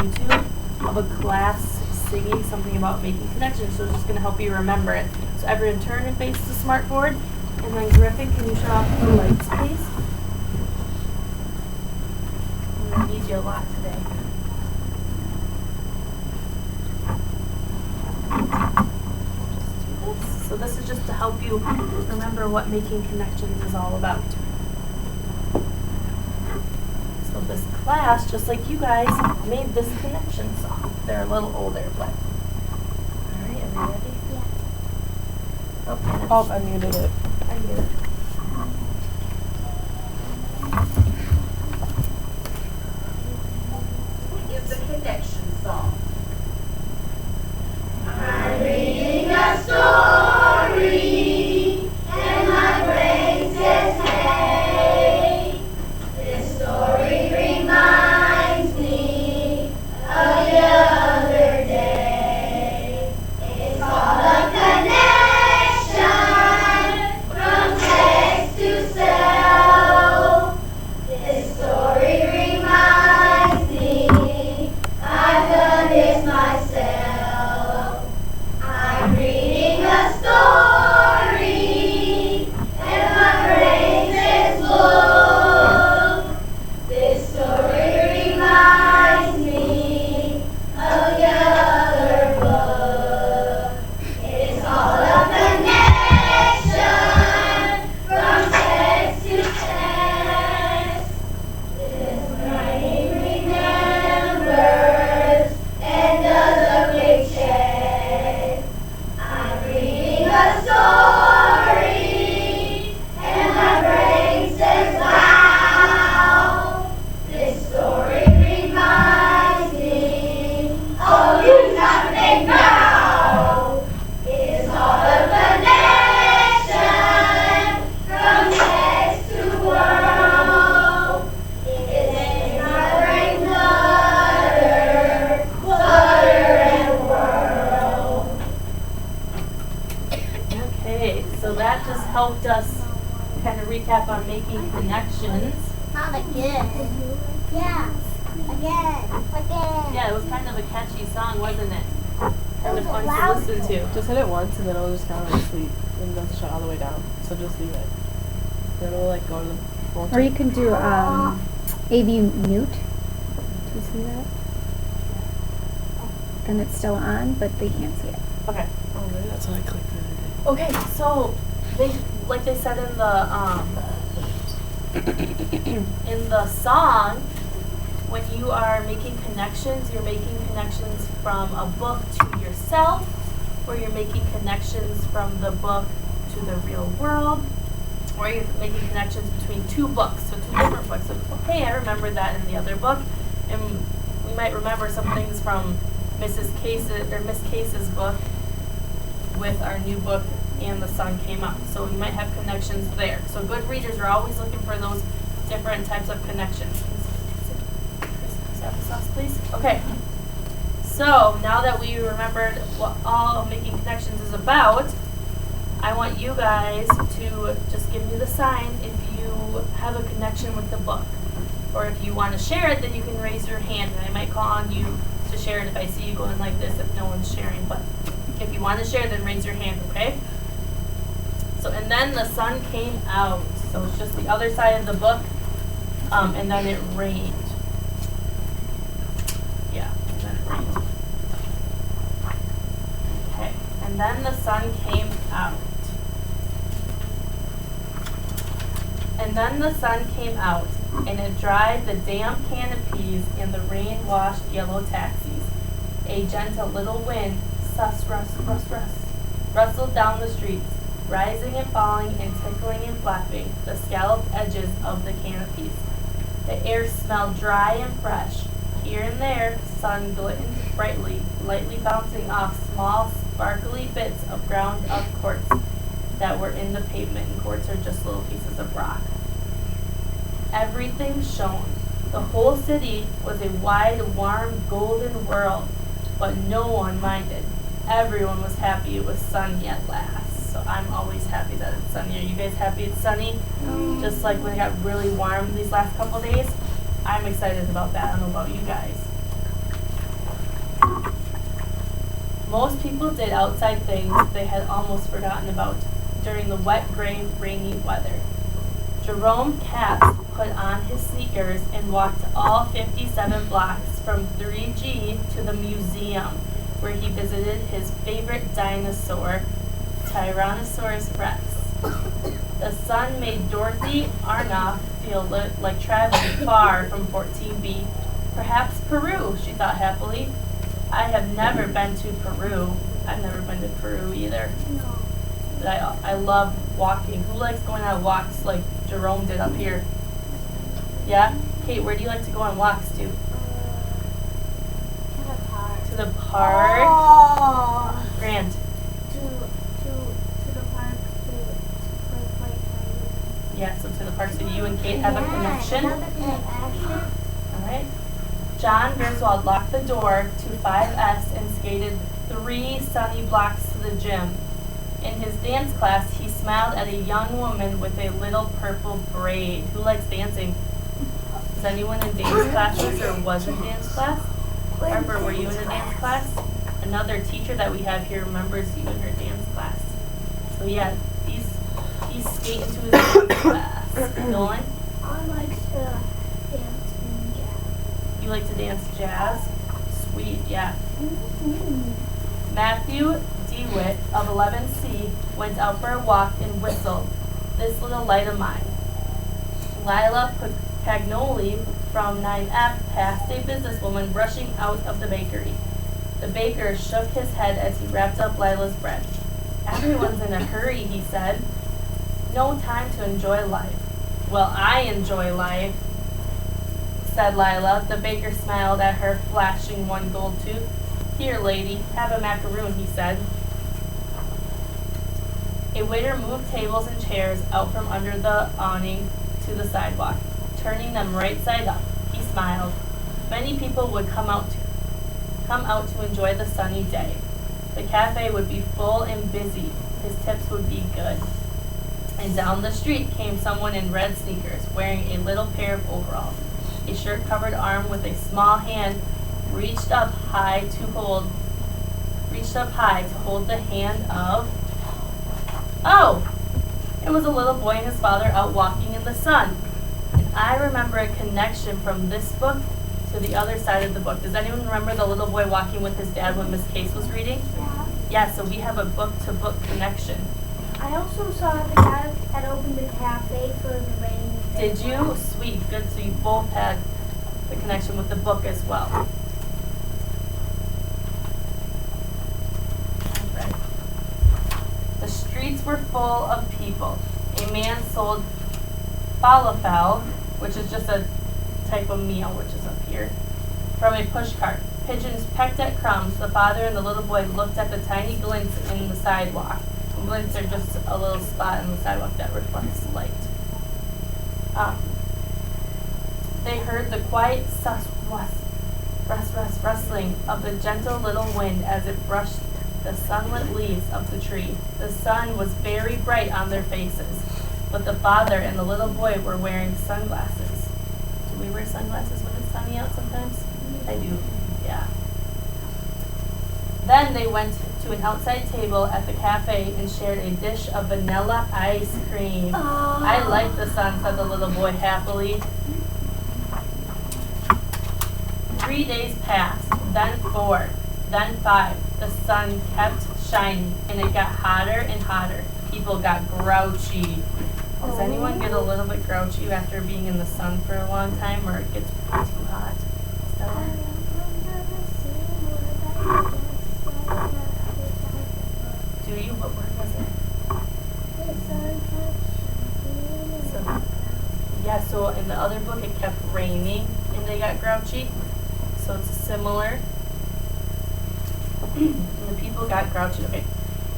YouTube of a class singing something about making connections, so it's just going to help you remember it. So everyone turn and face the smartboard, and then Griffin, can you shut off the lights, please? I'm going to need you a lot today. Just do this. So this is just to help you remember what making connections is all about. So this class, just like you guys, made this connection song. They're a little older, but. Alright, are we ready? Yeah. Okay. Oh, I muted it. I get it. Is the connection song. I'm reading a story, and my brain says, hey, this story reminds me of the other day. It's called A Connection from Text to Cell. This story reminds me I've done this myself. I'm reading a story, and my brain says, look. This story reminds me of the other book. It's called A Connection from Text to Text. This brain remembers and does a quick check. I'm reading a story, and my brain says, wow. This story reminds me of you happening now. It's called A Connection from text to world. It's in my brain flutter and whirl. Okay, so that just helped us kind of recap on making connections. Not again. Yeah. Again. Yeah, it was kind of a catchy song, wasn't it? Kind of was a fun loud to listen to. Just hit it once and then it'll just kind of like sleep and it doesn't shut all the way down. So just leave it. Then it'll like go to the Or you can do AV mute. Do you see that? Then it's still on, but they can't see it. Okay. Oh, maybe that's what I clicked the other day. Okay, so like they said in the song, when you are making connections, you're making connections from a book to yourself, or you're making connections from the book to the real world, or you're making connections between two books, so two different books. So, hey, I remember that in the other book, and we might remember some things from Miss Case's book with our new book, And the Sun Came Out. So we might have connections there. So good readers are always looking for those different types of connections. Chris, applesauce, please. Okay. So now that we remembered what all making connections is about, I want you guys to just give me the sign if you have a connection with the book. Or if you want to share it, then you can raise your hand, and I might call on you to share it if I see you going like this if no one's sharing. But if you want to share, then raise your hand, okay? So, and then the sun came out. So it's just the other side of the book, and then it rained. Yeah, and then it rained. Okay, and then the sun came out. And then the sun came out, and it dried the damp canopies and the rain-washed yellow taxis. A gentle little wind, rustled down the streets, rising and falling and tickling and flapping the scalloped edges of the canopies. The air smelled dry and fresh. Here and there, sun glistened brightly, lightly bouncing off small, sparkly bits of ground-up quartz that were in the pavement, and quartz are just little pieces of rock. Everything shone. The whole city was a wide, warm, golden world, but no one minded. Everyone was happy it was sunny at last. So I'm always happy that it's sunny. Are you guys happy it's sunny? Just like when it got really warm these last couple days. I'm excited about that. I don't know about you guys. Most people did outside things they had almost forgotten about during the wet, gray, rainy weather. Jerome Capps put on his sneakers and walked all 57 blocks from 3G to the museum, where he visited his favorite dinosaur, Tyrannosaurus Rex. The sun made Dorothy Arnoff feel like traveling far from 14B. Perhaps Peru, she thought happily. I have never been to Peru. I've never been to Peru either. No. But I love walking. Who likes going on walks like Jerome did up here? Yeah? Kate, where do you like to go on walks to? To the park. To the park? Oh. Grant. To the park to play. Yeah, so to the park. So you and Kate have a connection? Alright. John Griswold locked the door to 5S and skated 3 sunny blocks to the gym. In his dance class, he smiled at a young woman with a little purple braid. Who likes dancing? Is anyone in dance classes or was in dance class? Harper, were you in a dance class? Another teacher that we have here remembers you in her dance class. So yeah, he's skating to his dance class. Nolan, I like to dance in jazz. you like to dance jazz? Sweet, yeah. Matthew DeWitt of 11C went out for a walk and whistled, "This Little Light of Mine." Lila Pagnoli from 9F passed a businesswoman rushing out of the bakery. The baker shook his head as he wrapped up Lila's bread. "Everyone's in a hurry," he said. "No time to enjoy life." "Well, I enjoy life," said Lila. The baker smiled at her, flashing one gold tooth. "Here, lady, have a macaroon," he said. A waiter moved tables and chairs out from under the awning to the sidewalk, turning them right side up. He smiled. Many people would come out to enjoy the sunny day. The cafe would be full and busy. His tips would be good. And down the street came someone in red sneakers, wearing a little pair of overalls. A shirt-covered arm with a small hand reached up high to hold the hand of... Oh! It was a little boy and his father out walking in the sun. And I remember a connection from this book to the other side of the book. Does anyone remember the little boy walking with his dad when Miss Case was reading? Yeah. Yeah, so we have a book-to-book connection. I also saw the guy had opened the cafe for the rainy day. Did you? Sweet, good. So you both had the connection with the book as well. Alright. The streets were full of people. A man sold falafel, which is just a type of meal, which is up here, from a push cart. Pigeons pecked at crumbs. The father and the little boy looked at the tiny glints in the sidewalk. And glints are just a little spot in the sidewalk that reflects light. They heard the quiet rustling of the gentle little wind as it brushed the sunlit leaves of the tree. The sun was very bright on their faces, but the father and the little boy were wearing sunglasses. Do we wear sunglasses when it's sunny out sometimes? I do, yeah. Then they went to an outside table at the cafe and shared a dish of vanilla ice cream. I like the sun, said the little boy happily. 3 days passed, then 4, then 5. The sun kept shining, and it got hotter and hotter. People got grouchy. Does anyone get a little bit grouchy after being in the sun for a long time, or it gets too hot? Stella? Do you? What word was it? So, yeah, so in the other book it kept raining and they got grouchy. So it's similar. And the people got grouchy. Okay.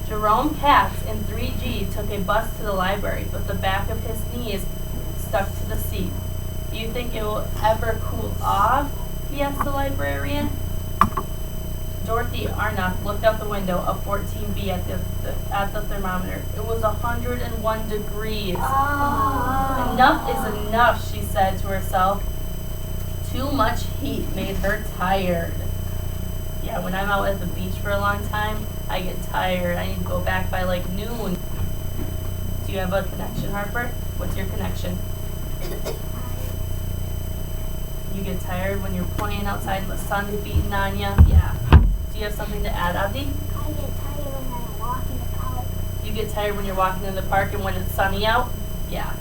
Jerome Capps in 3G took a bus to the library, but the back of his knees stuck to the seat. "Do you think it will ever cool off?" he asked the librarian. Dorothy Arnoff looked out the window of 14B at the thermometer. It was 101 degrees. Enough is enough, she said to herself. Too much heat made her tired. Yeah, when I'm out at the beach for a long time, I get tired. I need to go back by like noon. Do you have a connection, Harper? What's your connection? You get tired when you're playing outside and the sun's beating on you? Yeah. Do you have something to add, Abdi? I get tired when I walk in the park. You get tired when you're walking in the park and when it's sunny out? Yeah.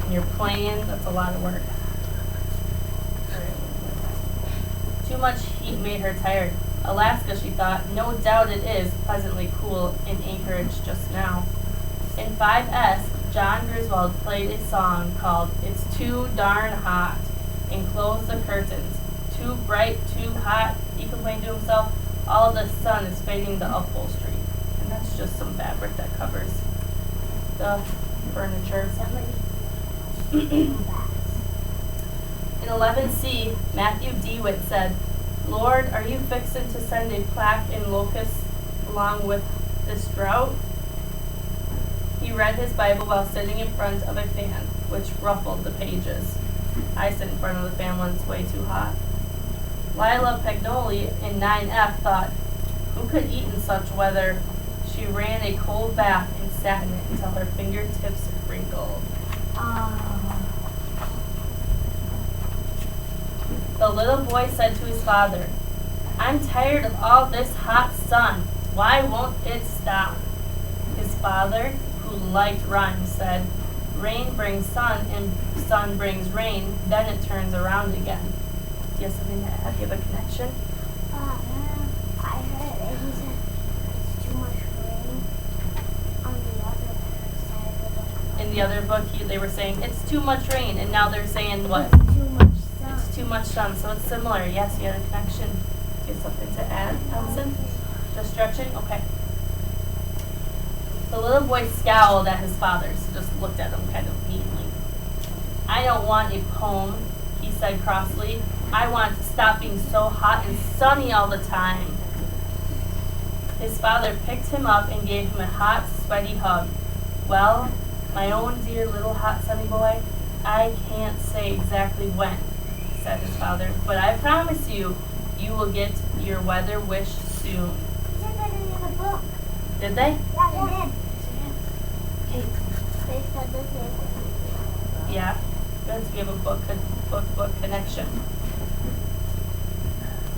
When you're playing, that's a lot of work. Too much heat made her tired. Alaska, she thought, no doubt it is pleasantly cool in Anchorage just now. In 5S, John Griswold played a song called It's Too Darn Hot and closed the curtains. Too bright, too hot, he complained to himself. All the sun is fading the upholstery. And that's just some fabric that covers the furniture. In 11C, Matthew DeWitt said, Lord, are you fixin' to send a plaque in locusts along with this drought? He read his Bible while sitting in front of a fan, which ruffled the pages. I sit in front of the fan when it's way too hot. Lila Pagnoli in 9F thought, who could eat in such weather? She ran a cold bath and sat in it until her fingertips wrinkled. The little boy said to his father, I'm tired of all this hot sun. Why won't it stop? His father, who liked rhymes, said, rain brings sun and sun brings rain, then it turns around again. Do you have something to add? Do you have a connection? I heard that he said it's too much rain on the other side of the book. In the other book, they were saying, it's too much rain, and now they're saying what? It's too much sun. It's too much sun, so it's similar. Yes, you had a connection. Do you have something to add, Allison? Just stretching? Okay. The little boy scowled at his father, so just looked at him kind of meanly. I don't want a poem, he said crossly. I want it to stop being so hot and sunny all the time. His father picked him up and gave him a hot, sweaty hug. Well, my own dear little hot sunny boy, I can't say exactly when, said his father, but I promise you, you will get your weather wish soon. He said that in the book. Did they? Yeah, they did. Okay. They said the same thing. Yeah. Good. So we have a book connection.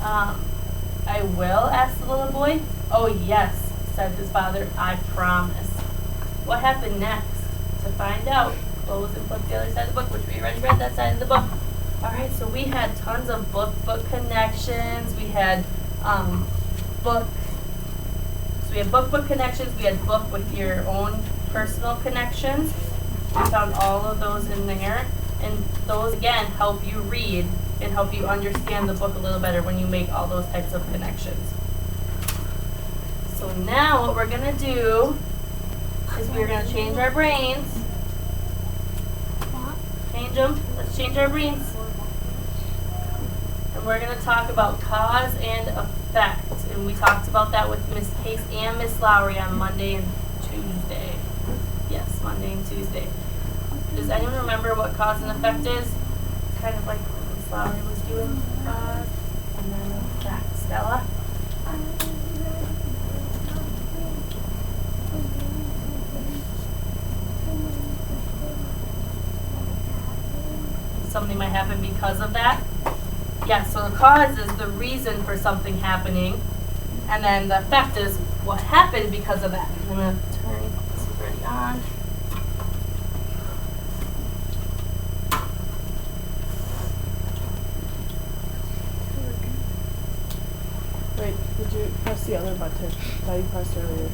I will, asked the little boy. Oh, yes, said his father. I promise. What happened next? To find out, close and flip the other side of the book, which we already read that side of the book. All right, so we had tons of book connections. We had book. So we had book connections. We had book with your own personal connections. We found all of those in there. And those, again, help you read and help you understand the book a little better when you make all those types of connections. So now what we're going to do is we're going to change our brains. Change them. Let's change our brains. And we're going to talk about cause and effect. And we talked about that with Miss Case and Miss Lowry on Monday and Tuesday. Yes, Monday and Tuesday. Does anyone remember what cause and effect is? It's kind of like what Miss Lowry was doing. Cause and then effect. Stella? Something might happen because of that. Yeah, so the cause is the reason for something happening. And then the effect is what happened because of that. I'm going to turn this is already on. Wait, did you press the other button that you pressed earlier?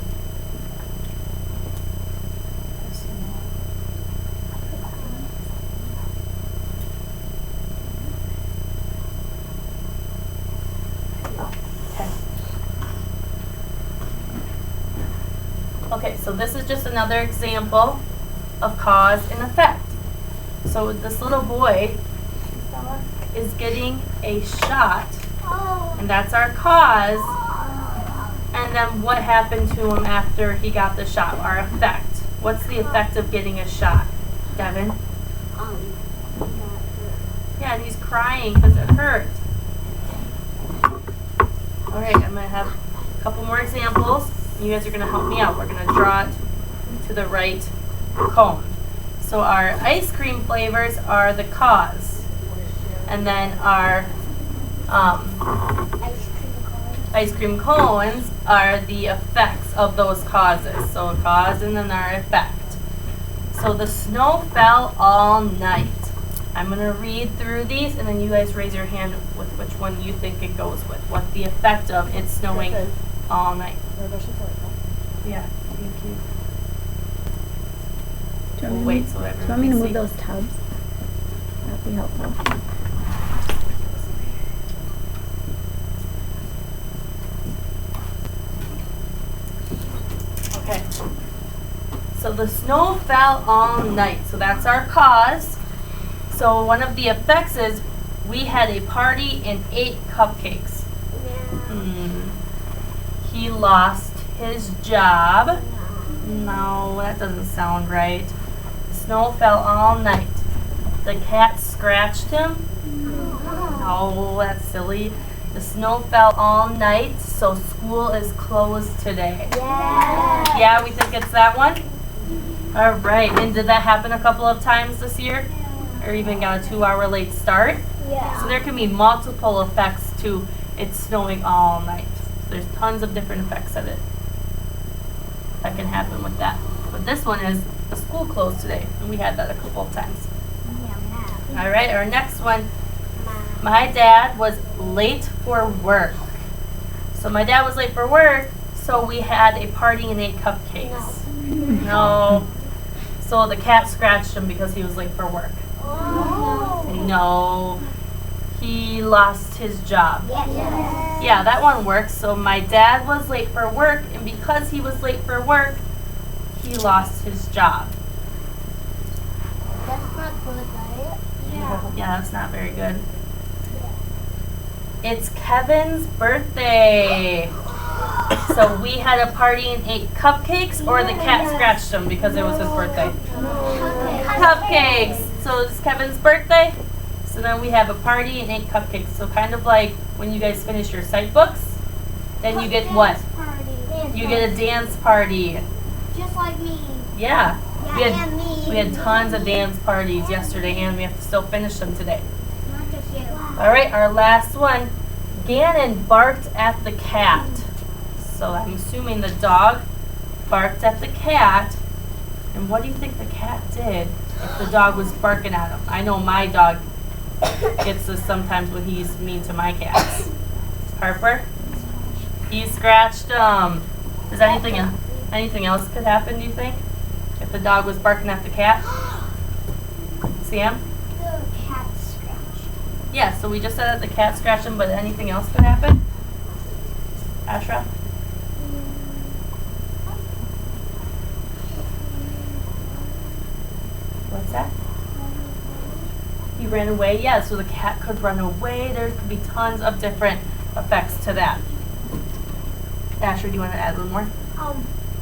Okay, so this is just another example of cause and effect. So this little boy is getting a shot, and that's our cause. And then what happened to him after he got the shot, our effect. What's the effect of getting a shot, Devin? He got hurt. Yeah, and he's crying because it hurt. All right, I'm gonna have a couple more examples. You guys are gonna help me out. We're gonna draw it to the right cone. So our ice cream flavors are the cause. And then our ice cream cones are the effects of those causes. So a cause and then our effect. So the snow fell all night. I'm going to read through these and then you guys raise your hand with which one you think it goes with. What the effect of it's snowing Griffin. all night. Yeah. Yeah, thank you. Do you We'll want wait me, so do you everyone want me to can move see. those tubs? That'd be helpful. Okay. So the snow fell all night. So that's our cause. So one of the effects is we had a party and ate cupcakes. He lost his job. No, that doesn't sound right. The snow fell all night. The cat scratched him. No, that's silly. The snow fell all night, so school is closed today. Yeah, we think it's that one? All right, and did that happen a couple of times this year? Or even got a 2-hour late start? So there can be multiple effects to it snowing all night. So there's tons of different effects of it that can happen with that. But this one is the school closed today, and we had that a couple of times. All right, our next one. My dad was late for work. So my dad was late for work, so we had a party and ate cupcakes. No. So the cat scratched him because he was late for work. No. He lost his job. Yeah, that one works. So my dad was late for work, and because he was late for work, he lost his job. That's not good, right? Yeah, that's not very good. It's Kevin's birthday. So we had a party and ate cupcakes, or the cat scratched him because it was his birthday. Cupcakes. So it's Kevin's birthday. So then we have a party and ate cupcakes. So kind of like when you guys finish your sight books, then you get what? You get a dance party. Just like me. Yeah. Yeah, and me. We had tons of dance parties yesterday, and we have to still finish them today. Not just you. All right, our last one. Gannon barked at the cat. So I'm assuming the dog barked at the cat. And what do you think the cat did if the dog was barking at him? I know my dog gets this sometimes when he's mean to my cats. Harper? He scratched him. Is anything else could happen, do you think? If the dog was barking at the cat? Sam? The cat scratched. Yeah, so we just said that the cat scratched him, but anything else could happen? Ashra? What's that? He ran away? Yeah, so the cat could run away. There could be tons of different effects to that. Asher, do you want to add one more?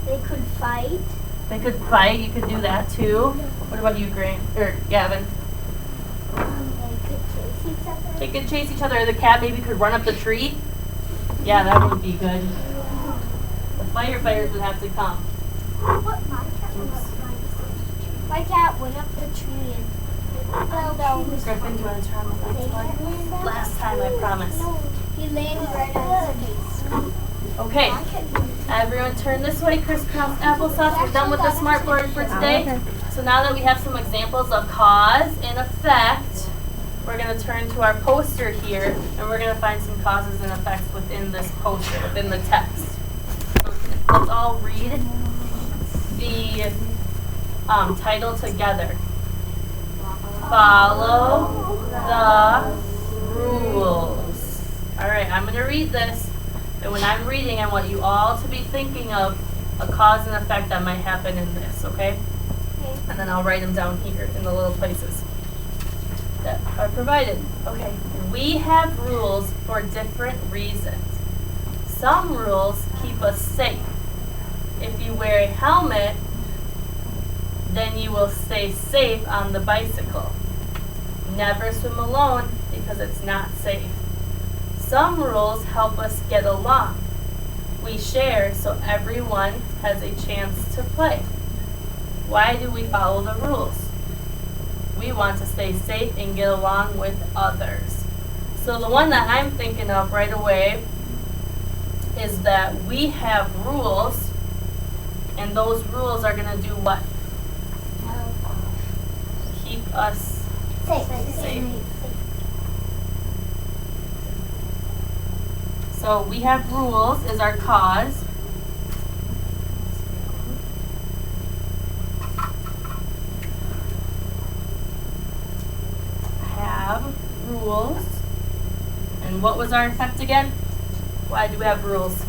They could fight. They could fight. You could do that too. What about you, Gavin? They could chase each other. They could chase each other. The cat maybe could run up the tree. Yeah, that would be good. The firefighters would have to come. What? My cat went up the tree and fell down. Griffin, do you want to turn on the lights on? Last time, I promise. He landed right on his face. Okay, everyone turn this way. Crisscross applesauce. We're done with the smart board for today. Okay. So now that we have some examples of cause and effect, we're going to turn to our poster here, and we're going to find some causes and effects within this poster, within the text. So let's all read the title together. Follow the rules. All right, I'm going to read this. And when I'm reading, I want you all to be thinking of a cause and effect that might happen in this, okay? And then I'll write them down here in the little places that are provided. Okay, we have rules for different reasons. Some rules keep us safe. If you wear a helmet, then you will stay safe on the bicycle. Never swim alone because it's not safe. Some rules help us get along. We share so everyone has a chance to play. Why do we follow the rules? We want to stay safe and get along with others. So the one that I'm thinking of right away is that we have rules, and those rules are going to do what? Keep us safe. So we have rules is our cause. Have rules. And what was our effect again? Why do we have rules? To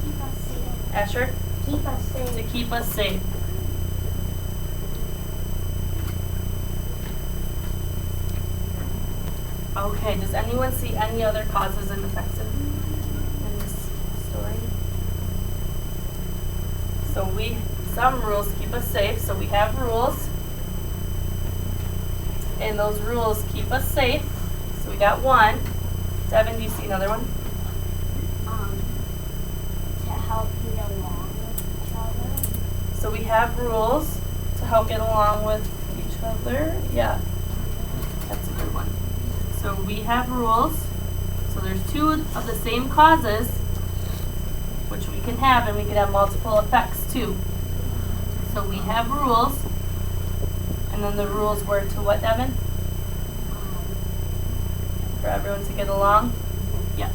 keep us safe. Asher? Keep us safe. To keep us safe. Okay, does anyone see any other causes and effects in this story? So some rules keep us safe, so we have rules. And those rules keep us safe. So we got one. Devin, do you see another one? To help get along with each other. So we have rules to help get along with each other. Yeah, that's a good one. So we have rules. So there's two of the same causes, which we can have, and we can have multiple effects too. So we have rules, and then the rules were to what, Devin? For everyone to get along? Yes.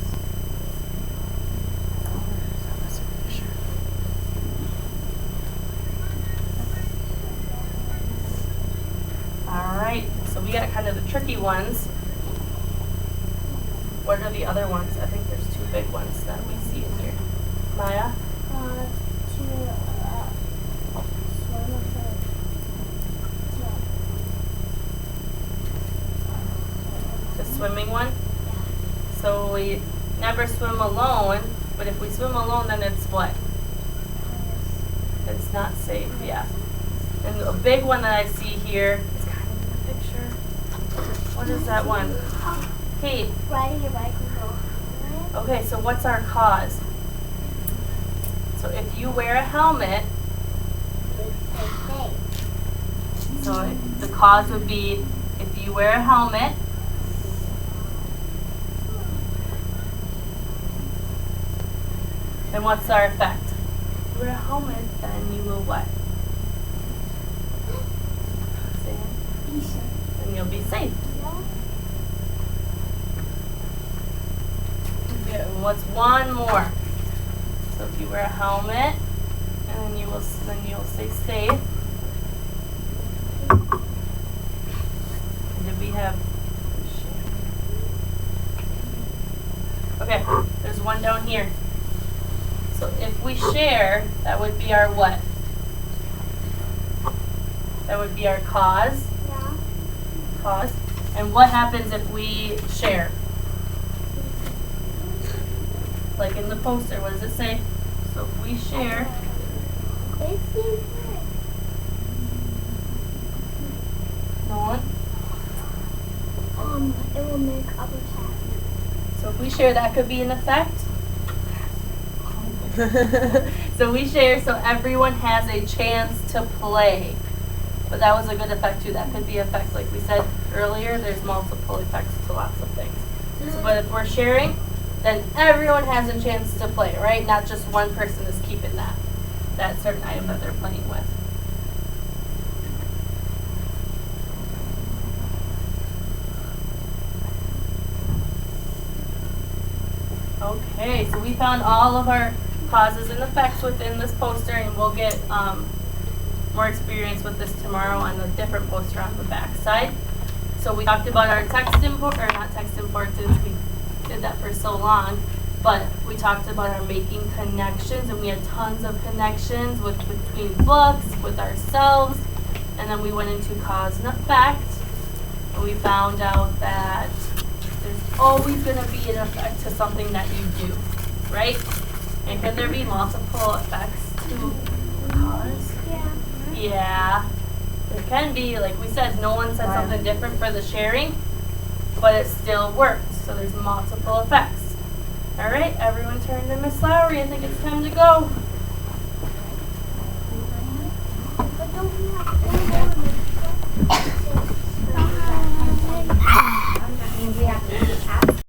Alright, so we got kind of the tricky ones. What are the other ones? I think there's two big ones that we see in here. Maya? The swimming one? So we never swim alone, but if we swim alone, then it's what? It's not safe, yeah. And a big one that I see here is kind of in the picture. What is that one? Kate. Riding your bike with a helmet. Okay, so what's our cause? So if you wear a helmet, so the cause would be if you wear a helmet, then what's our effect? If you wear a helmet, then you will what? Say it. Then you'll be safe. Okay, what's one more? So if you wear a helmet, and then you'll stay safe. And did we have? Okay, there's one down here. So if we share, that would be our what? That would be our cause. Yeah. Cause. And what happens if we share? Like in the poster, what does it say? So if we share, no one? It will make others happy. So if we share, that could be an effect. So we share so everyone has a chance to play. But that was a good effect too. That could be effect, like we said earlier, there's multiple effects to lots of things. So, but if we're sharing, then everyone has a chance to play, right? Not just one person is keeping that certain item that they're playing with. Okay, so we found all of our causes and effects within this poster, and we'll get more experience with this tomorrow on a different poster on the back side. So we talked about our text importance. We did that for so long, but we talked about our making connections, and we had tons of connections between books, with ourselves, and then we went into cause and effect, and we found out that there's always going to be an effect to something that you do, right? And can there be multiple effects to cause? Yeah. Yeah, there can be. Like we said, no one said something different for the sharing, but it still worked. So there's multiple effects. All right, everyone turn to Miss Lowry. I think it's time to go.